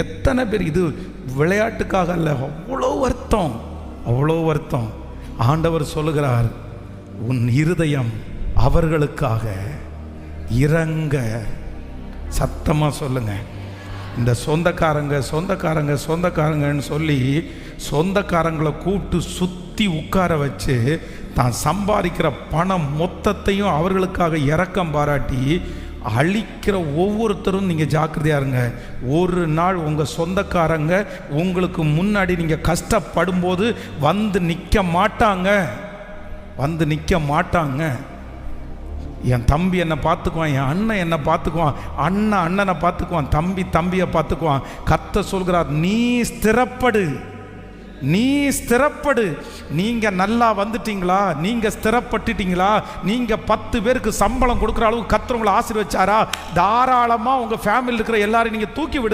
எத்தனை பேர் இது விளையாட்டுக்காக அல்ல, அவ்வளோ வருத்தம், அவ்வளோ வருத்தம். ஆண்டவர் சொல்லுகிறார், உன் இருதயம் அவர்களுக்காக இறங்க. சத்தமாக சொல்லுங்க. இந்த சொந்தக்காரங்கன்னு சொல்லி சொந்தக்காரங்களை கூப்பிட்டு சுற்றி உட்கார வச்சு தான் சம்பாதிக்கிற பணம் மொத்தத்தையும் அவர்களுக்காக இரக்கம் பாராட்டி அழிக்கிற ஒவ்வொருத்தரும் நீங்கள் ஜாக்கிரதையாக இருங்க. ஒரு நாள் உங்கள் சொந்தக்காரங்க உங்களுக்கு முன்னாடி நீங்கள் கஷ்டப்படும் போது வந்து நிற்க மாட்டாங்க. என் தம்பி என்னை பார்த்துக்குவான், என் அண்ணன் என்னை பார்த்துக்குவான், அண்ணனை பார்த்துக்குவான், தம்பியை பார்த்துக்குவான். கர்த்தர் சொல்கிறார், நீ ஸ்திரப்படு. நீங்கள் நல்லா வந்துட்டீங்களா, நீங்கள் ஸ்திரப்பட்டுட்டீங்களா, நீங்கள் 10 பேருக்கு சம்பளம் கொடுக்குற அளவுக்கு கர்த்தர் உங்களை ஆசீர்வதிச்சாரா, தாராளமாக உங்கள் ஃபேமிலியில் இருக்கிற எல்லாரையும் நீங்கள் தூக்கி விடுங்க.